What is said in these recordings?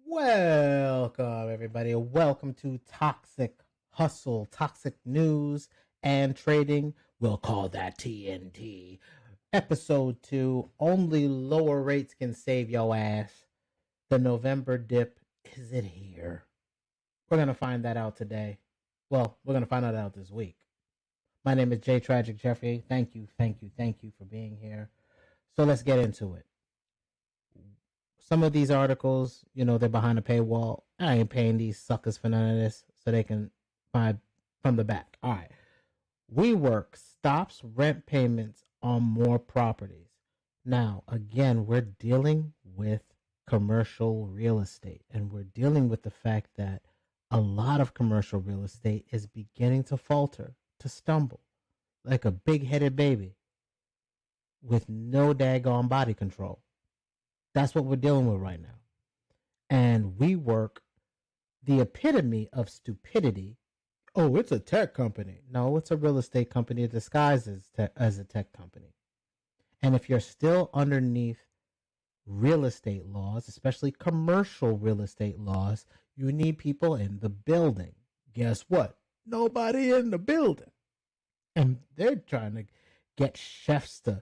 Welcome, everybody. Welcome to Toxic Hustle, Toxic News and Trading. We'll call that TnT. Episode 2. Only lower rates can save your ass. The November dip, is it here? We're going to find that out today. Well, we're going to find that out this week. My name is J Tragic Jeffrey. Thank you for being here. So let's get into it. Some of these articles, they're behind a paywall. I ain't paying these suckers for none of this, so they can buy from the back. All right. WeWork stops rent payments on more properties. Now, again, we're dealing with commercial real estate, and we're dealing with the fact that a lot of commercial real estate is beginning to falter, to stumble, like a big-headed baby with no daggone body control. That's what we're dealing with right now. And WeWork, the epitome of stupidity. Oh, it's a tech company. No, it's a real estate company disguised as a tech company. And if you're still underneath real estate laws, especially commercial real estate laws, you need people in the building. Guess what? Nobody in the building. And they're trying to get chefs to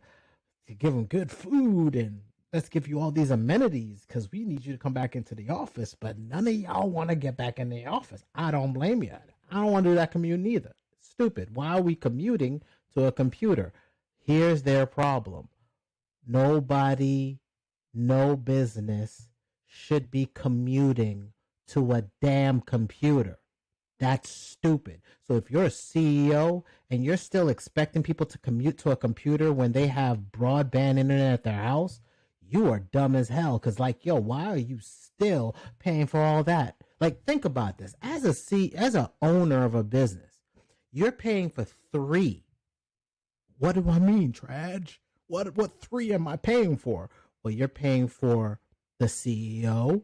give them good food and let's give you all these amenities because we need you to come back into the office, but none of y'all want to get back in the office. I don't blame you. I don't want to do that commute neither. It's stupid. Why are we commuting to a computer? Here's their problem. Nobody, no business should be commuting to a damn computer. That's stupid. So if you're a CEO and you're still expecting people to commute to a computer when they have broadband internet at their house, you are dumb as hell. Because, why are you still paying for all that? Think about this. As an owner of a business, you're paying for 3. What do I mean, Traj? What 3 am I paying for? Well, you're paying for the CEO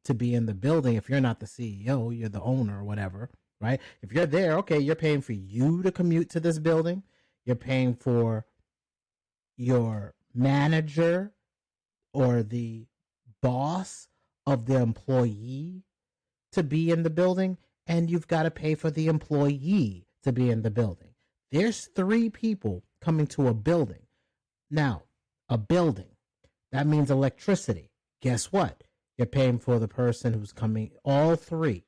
to be in the building. If you're not the CEO, you're the owner or whatever, right? If you're there, okay, you're paying for you to commute to this building. You're paying for your manager or the boss of the employee to be in the building, and you've got to pay for the employee to be in the building. There's 3 people coming to a building. Now, a building, that means electricity. Guess what? You're paying for the person who's coming. All 3,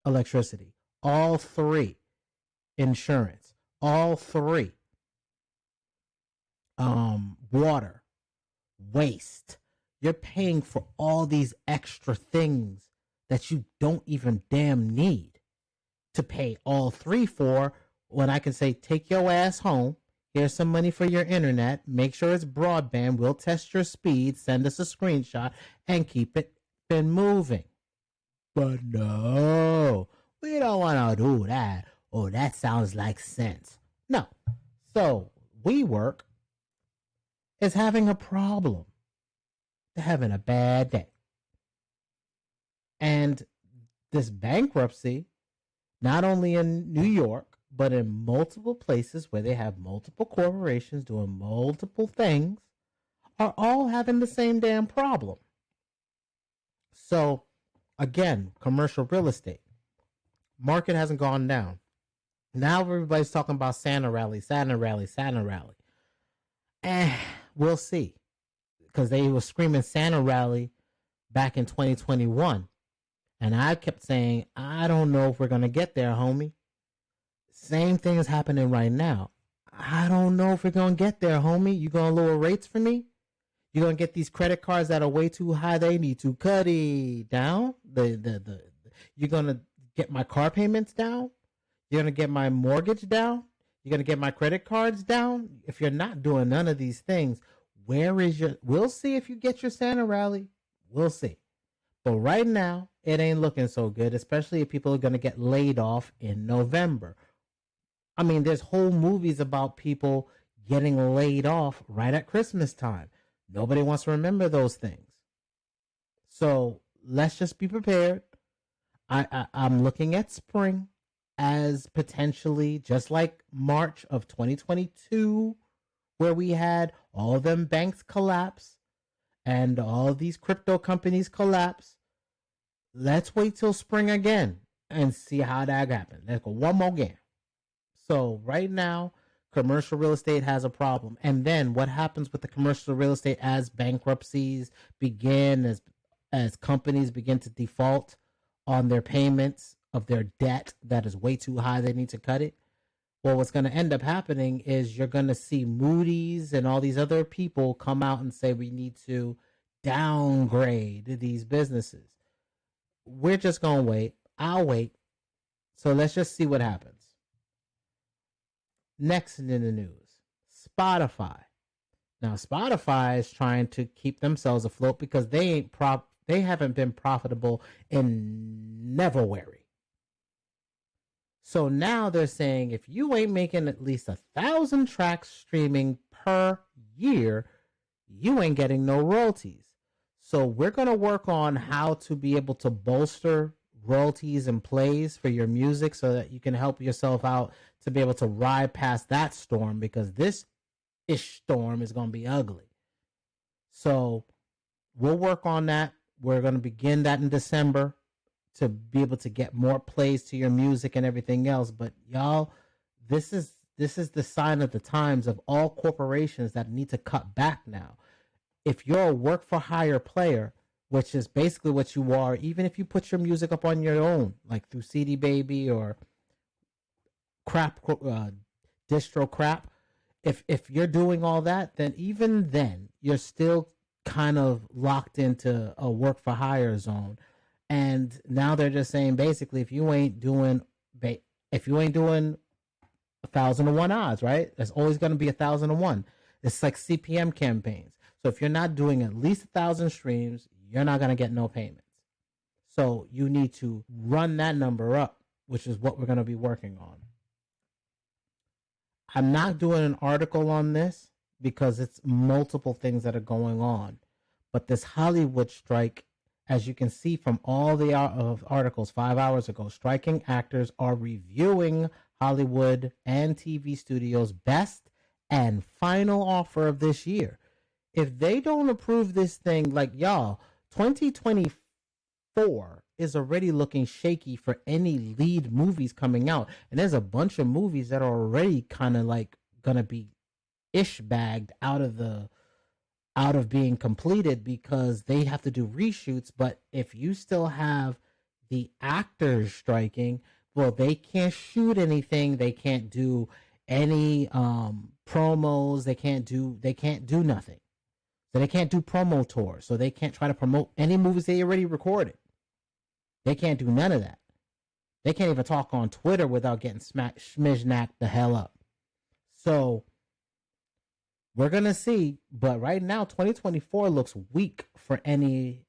electricity. All 3, insurance. All 3, water, waste. You're paying for all these extra things that you don't even damn need to pay all 3 for, when I can say, take your ass home. Here's some money for your internet. Make sure it's broadband. We'll test your speed. Send us a screenshot and keep it been moving. But no, we don't want to do that. Oh, that sounds like sense. No. So WeWork is having a problem. They're having a bad day. And this bankruptcy, not only in New York, but in multiple places where they have multiple corporations doing multiple things, are all having the same damn problem. So, again, commercial real estate. Market hasn't gone down. Now everybody's talking about Santa rally. We'll see. Because they were screaming Santa rally back in 2021. And I kept saying, I don't know if we're going to get there, homie. Same thing is happening right now. I don't know if we're going to get there, homie. You going to lower rates for me? You're going to get these credit cards that are way too high. They need to cut it down. You're going to get my car payments down. You're going to get my mortgage down. You're going to get my credit cards down. If you're not doing none of these things, we'll see if you get your Santa rally. We'll see. But right now, it ain't looking so good, especially if people are going to get laid off in November. I mean, there's whole movies about people getting laid off right at Christmas time. Nobody wants to remember those things. So let's just be prepared. I'm looking at spring as potentially just like March of 2022, where we had all them banks collapse and all these crypto companies collapse. Let's wait till spring again and see how that happens. Let's go one more game. So right now, commercial real estate has a problem. And then what happens with the commercial real estate as bankruptcies begin, as companies begin to default on their payments of their debt that is way too high, they need to cut it. Well, what's going to end up happening is you're going to see Moody's and all these other people come out and say we need to downgrade these businesses. We're just going to wait. I'll wait. So let's just see what happens. Next in the news, Spotify. Now, Spotify is trying to keep themselves afloat because they haven't been profitable in Neverwary. So now they're saying if you ain't making at least 1,000 tracks streaming per year, you ain't getting no royalties. So we're going to work on how to be able to bolster royalties and plays for your music so that you can help yourself out to be able to ride past that storm, because this storm is going to be ugly. So we'll work on that. We're going to begin that in December to be able to get more plays to your music and everything else. But y'all, this is the sign of the times of all corporations that need to cut back now. If you're a work for hire player, which is basically what you are, even if you put your music up on your own, like through CD Baby or crap, distro crap, if you're doing all that, then even then you're still kind of locked into a work for hire zone. And now they're just saying basically if you ain't doing 1,001 odds, right? There's always going to be 1,001. It's like CPM campaigns. So if you're not doing at least 1,000 streams, you're not going to get no payments. So you need to run that number up, which is what we're going to be working on. I'm not doing an article on this because it's multiple things that are going on. But this Hollywood strike, as you can see from all the articles 5 hours ago, striking actors are reviewing Hollywood and TV studios' best and final offer of this year. If they don't approve this thing, like y'all, 2024 is already looking shaky for any lead movies coming out. And there's a bunch of movies that are already kind of like gonna be bagged out of being completed because they have to do reshoots. But if you still have the actors striking, well, they can't shoot anything, they can't do any promos, they can't do nothing. So they can't do promo tours. So they can't try to promote any movies they already recorded. They can't do none of that. They can't even talk on Twitter without getting schmiznacked the hell up. So we're going to see. But right now, 2024 looks weak for any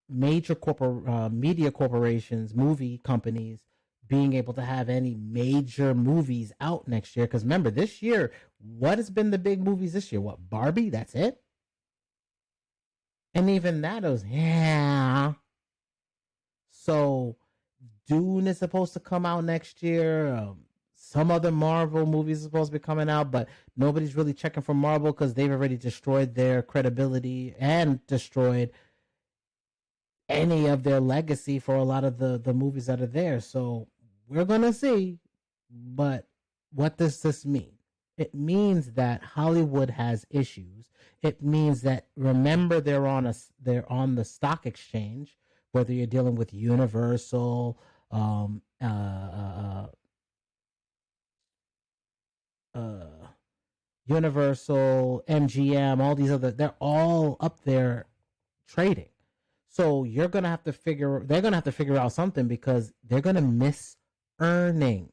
major media corporations, movie companies, being able to have any major movies out next year. Because remember, this year, what has been the big movies this year? What, Barbie? That's it? And even that was, yeah. So Dune is supposed to come out next year. Some other Marvel movies are supposed to be coming out, but nobody's really checking for Marvel because they've already destroyed their credibility and destroyed any of their legacy for a lot of the movies that are there. So we're going to see. But what does this mean? It means that Hollywood has issues. It means that, remember, they're on the stock exchange, whether you're dealing with Universal, Universal, MGM, all these other, they're all up there trading. So they're going to have to figure out something because they're going to miss earnings.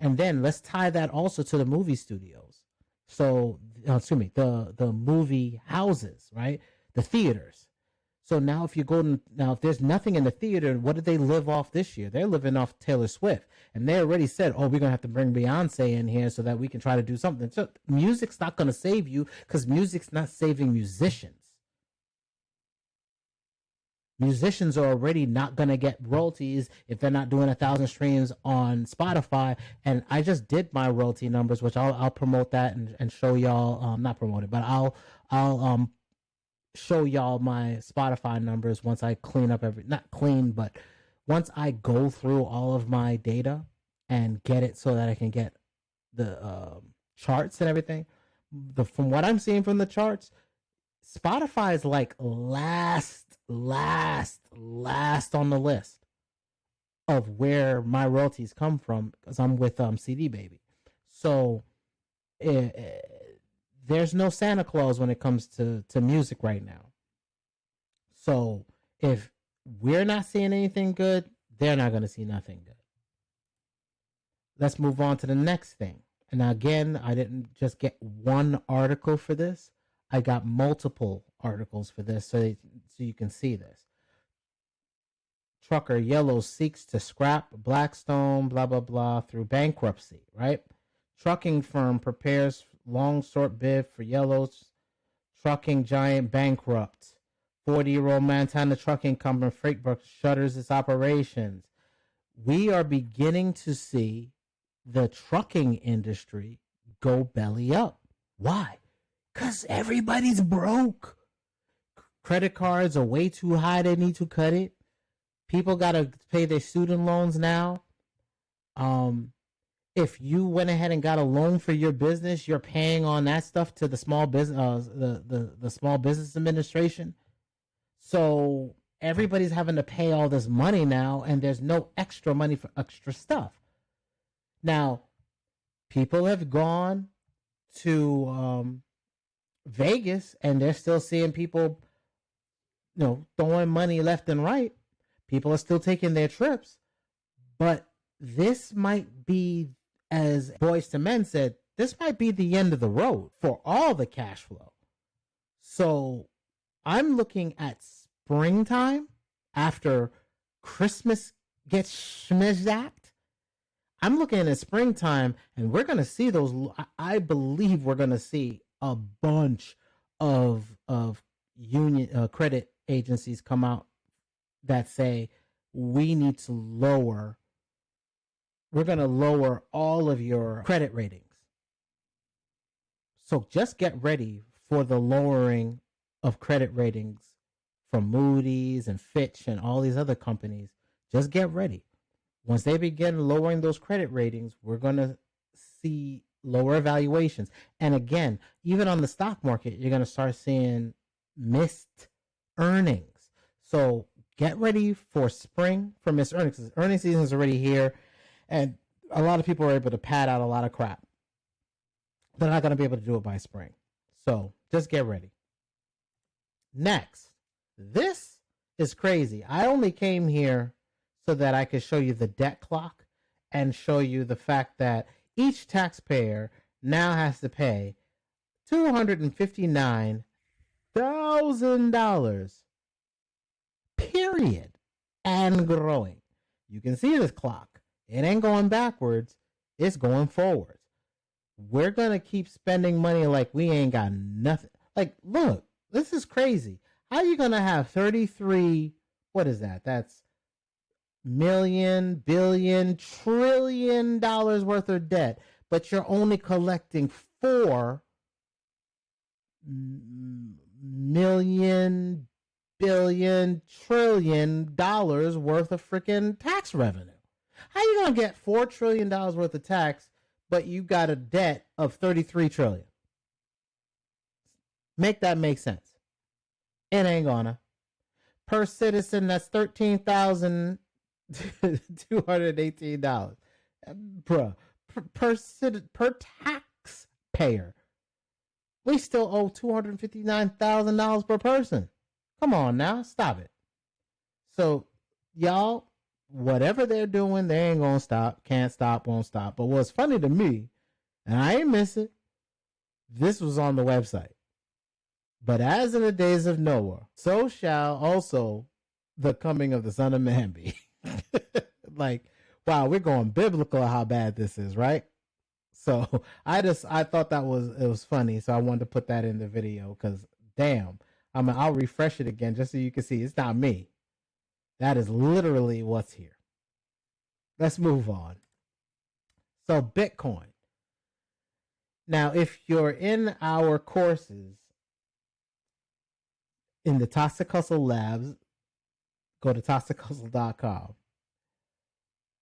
And then let's tie that also to the movie studios. So, the movie houses, right? The theaters. So now if there's nothing in the theater, what did they live off this year? They're living off Taylor Swift. And they already said, we're going to have to bring Beyonce in here so that we can try to do something. So music's not going to save you because music's not saving musicians. Musicians are already not going to get royalties if they're not doing 1,000 streams on Spotify. And I just did my royalty numbers, which I'll promote that and show y'all. Not promote it, but I'll show y'all my Spotify numbers once I clean up but once I go through all of my data and get it so that I can get the charts and everything, from what I'm seeing from the charts, Spotify is like last on the list of where my royalties come from because I'm with CD Baby. So there's no Santa Claus when it comes to music right now. So if we're not seeing anything good, they're not going to see nothing good. Let's move on to the next thing. And again, I didn't just get one article for this. I got multiple articles for this so you can see this. Trucker Yellow seeks to scrap Blackstone, blah, blah, blah, through bankruptcy, right? Trucking firm prepares long short bid for Yellow's trucking giant bankrupt. 40-year-old Montana trucking company Freightbook shutters its operations. We are beginning to see the trucking industry go belly up. Why? Because everybody's broke. Credit cards are way too high. They need to cut it. People got to pay their student loans now. If you went ahead and got a loan for your business, you're paying on that stuff to the small business, the Small Business Administration. So everybody's having to pay all this money now, and there's no extra money for extra stuff. Now, people have gone to Vegas, and they're still seeing people, throwing money left and right. People are still taking their trips, but this might be, as Boys to Men said, this might be the end of the road for all the cash flow. So I'm looking at springtime after Christmas gets schmizzapped. I'm looking at springtime, and we're going to see those. I believe we're going to see a bunch of union credit agencies come out that say we need to lower. We're going to lower all of your credit ratings. So just get ready for the lowering of credit ratings from Moody's and Fitch and all these other companies. Just get ready. Once they begin lowering those credit ratings, we're going to see lower evaluations. And again, even on the stock market, you're going to start seeing missed earnings. So get ready for spring for missed earnings. Earnings season is already here, and a lot of people are able to pad out a lot of crap. They're not going to be able to do it by spring. So just get ready. Next, this is crazy. I only came here so that I could show you the debt clock and show you the fact that each taxpayer now has to pay $259,000, period, and growing. You can see this clock. It ain't going backwards. It's going forwards. We're going to keep spending money like we ain't got nothing. Like, look, this is crazy. How are you going to have 33, what is that? That's million, billion, trillion dollars worth of debt, but you're only collecting $4 million, billion, trillion dollars worth of freaking tax revenue. How you gonna get $4 trillion worth of tax, but you got a debt of 33 trillion? Make that make sense. It ain't gonna. Per citizen, that's $13,218. Bruh, per taxpayer, we still owe $259,000 per person. Come on now, stop it. So, y'all, whatever they're doing, they ain't gonna stop. Can't stop, won't stop. But what's funny to me, and I ain't miss it, this was on the website. But as in the days of Noah, so shall also the coming of the Son of Man be. Like, wow, we're going biblical how bad this is, right? So I thought it was funny, so I wanted to put that in the video because damn, I'll refresh it again just so you can see it's not me. That is literally what's here. Let's move on. So Bitcoin. Now, if you're in our courses in the Toxic Hustle Labs, go to toxichustle.com.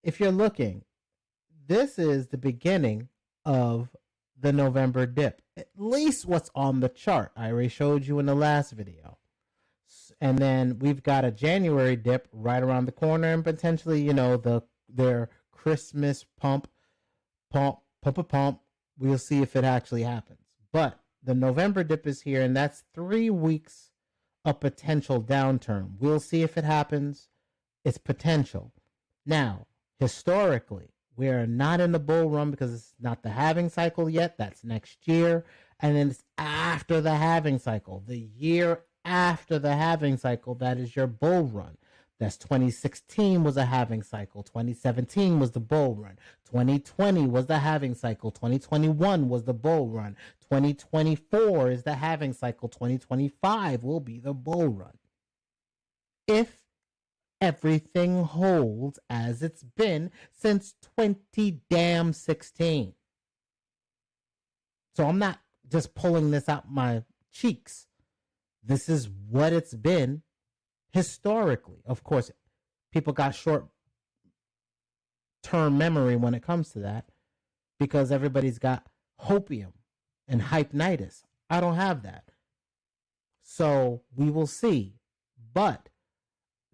if you're looking, this is the beginning of the November dip. At least what's on the chart. I already showed you in the last video. And then we've got a January dip right around the corner, and potentially, their Christmas pump. We'll see if it actually happens. But the November dip is here, and that's 3 weeks of potential downturn. We'll see if it happens. It's potential. Now, historically, we're not in the bull run because it's not the halving cycle yet. That's next year. And then it's after the halving cycle. The year after the halving cycle, that is your bull run. That's 2016 was a halving cycle. 2017 was the bull run. 2020 was the halving cycle. 2021 was the bull run. 2024 is the halving cycle. 2025 will be the bull run. If everything holds as it's been since 2016. So I'm not just pulling this out my cheeks. This is what it's been historically. Of course, people got short-term memory when it comes to that because everybody's got hopium and hypnitis. I don't have that. So we will see. But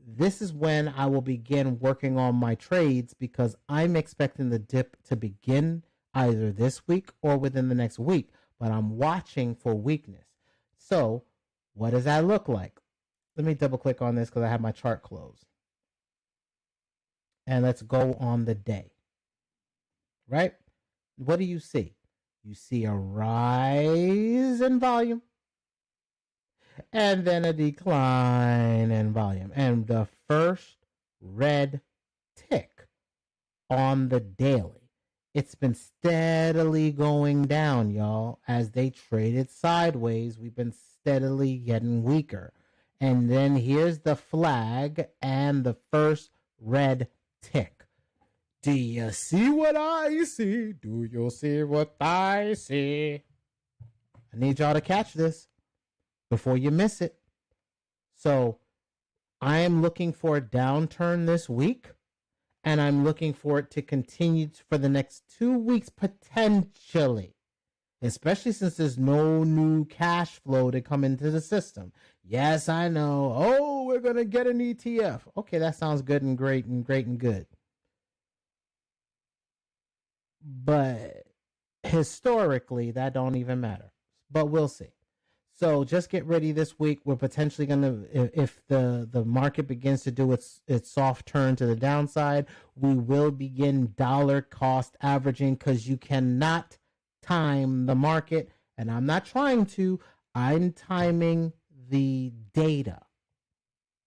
this is when I will begin working on my trades because I'm expecting the dip to begin either this week or within the next week. But I'm watching for weakness. So what does that look like? Let me double click on this because I have my chart closed. And let's go on the day. Right? What do you see? You see a rise in volume and then a decline in volume. And the first red tick on the daily. It's been steadily going down, y'all. As they traded sideways, we've been steadily getting weaker. And then here's the flag and the first red tick. Do you see what I see? Do you see what I see? I need y'all to catch this before you miss it. So I am looking for a downturn this week, and I'm looking for it to continue for the next 2 weeks potentially, especially since there's no new cash flow to come into the system. Yes, I know. Oh, we're going to get an ETF. Okay, that sounds good and great and good. But historically, that don't even matter. But we'll see. So just get ready this week. We're potentially going to, if the market begins to do its soft turn to the downside, we will begin dollar cost averaging because you cannot time the market. And I'm not trying to. I'm timing the data.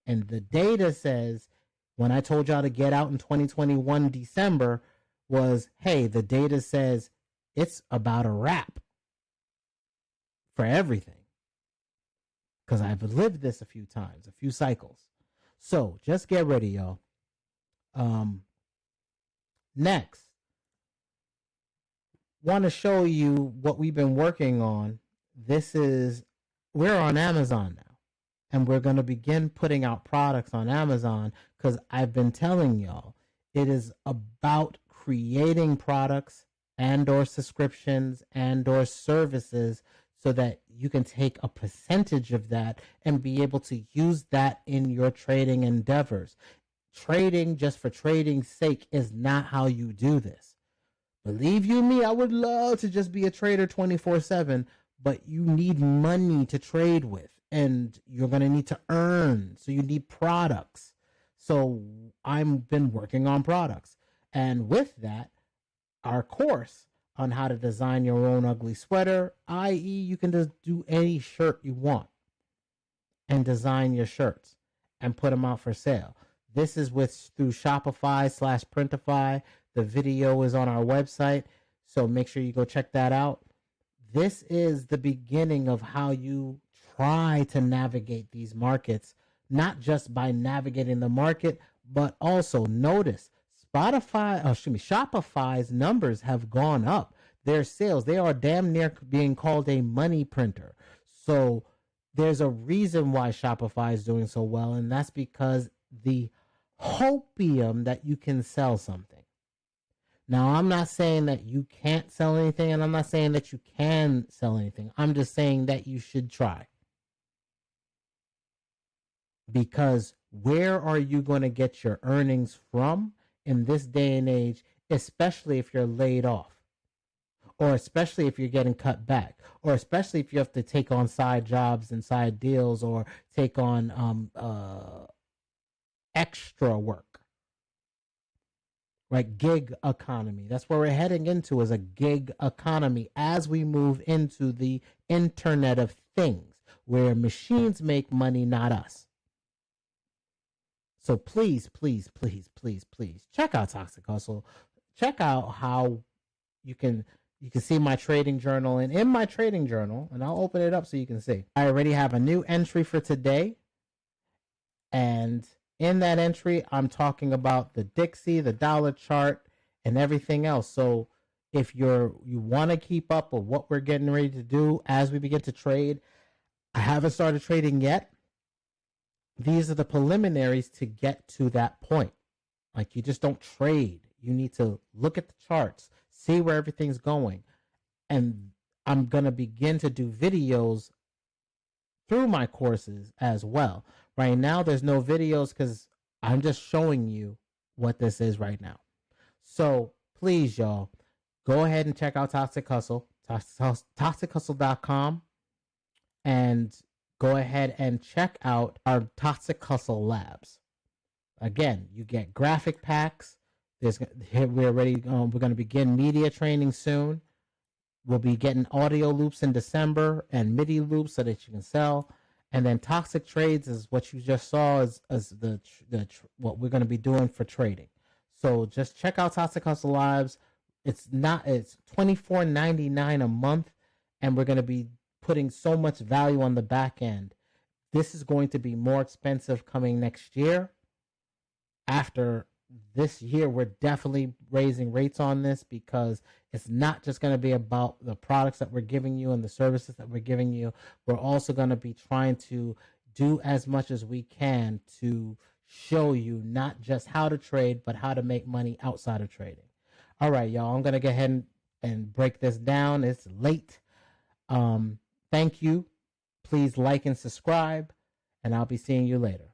And the data says, when I told y'all to get out in 2021 December, was, hey, the data says it's about a wrap for everything. Because I've lived this a few times, a few cycles. So just get ready, y'all. Next, want to show you what we've been working on. We're on Amazon now. And we're going to begin putting out products on Amazon because I've been telling y'all, it is about creating products and or subscriptions and or services so that you can take a percentage of that and be able to use that in your trading endeavors. Trading just for trading's sake is not how you do this. Believe you me, I would love to just be a trader 24/7, but you need money to trade with and you're going to need to earn. So you need products. So I've been working on products. And with that, our course on how to design your own ugly sweater, i.e. you can just do any shirt you want and design your shirts and put them out for sale. This is through Shopify/Printify. The video is on our website, so make sure you go check that out. This is the beginning of how you try to navigate these markets, not just by navigating the market, but also notice Shopify's numbers have gone up. Their sales, they are damn near being called a money printer. So there's a reason why Shopify is doing so well, and that's because the hopium that you can sell something. Now, I'm not saying that you can't sell anything, and I'm not saying that you can sell anything. I'm just saying that you should try. Because where are you going to get your earnings from in this day and age, especially if you're laid off? Or especially if you're getting cut back, or especially if you have to take on side jobs and side deals, or take on extra work, right? Gig economy. That's where we're heading into, is a gig economy as we move into the Internet of Things, where machines make money, not us. So please, please, please, please, please check out Toxic Hustle. Check out how you can see my trading journal, and in my trading journal, and I'll open it up so you can see, I already have a new entry for today. And in that entry, I'm talking about the Dixie, the dollar chart, and everything else. So if you want to keep up with what we're getting ready to do as we begin to trade, I haven't started trading yet. These are the preliminaries to get to that point. Like, you just don't trade. You need to look at the charts, see where everything's going. And I'm going to begin to do videos through my courses as well. Right now, there's no videos because I'm just showing you what this is right now. So please, y'all, go ahead and check out Toxic Hustle, ToxicHustle.com, and go ahead and check out our Toxic Hustle Labs. Again, you get graphic packs. We're going to begin media training soon. We'll be getting audio loops in December and MIDI loops so that you can sell. And then Toxic Trades is what you just saw as what we're going to be doing for trading. So just check out Toxic Hustle Labs. It's $24.99 a month, and we're going to be putting so much value on the back end. This is going to be more expensive coming next year. After this year, we're definitely raising rates on this, because it's not just going to be about the products that we're giving you and the services that we're giving you. We're also going to be trying to do as much as we can to show you not just how to trade, but how to make money outside of trading. All right, y'all, I'm going to go ahead and break this down. It's late. Thank you. Please like and subscribe, and I'll be seeing you later.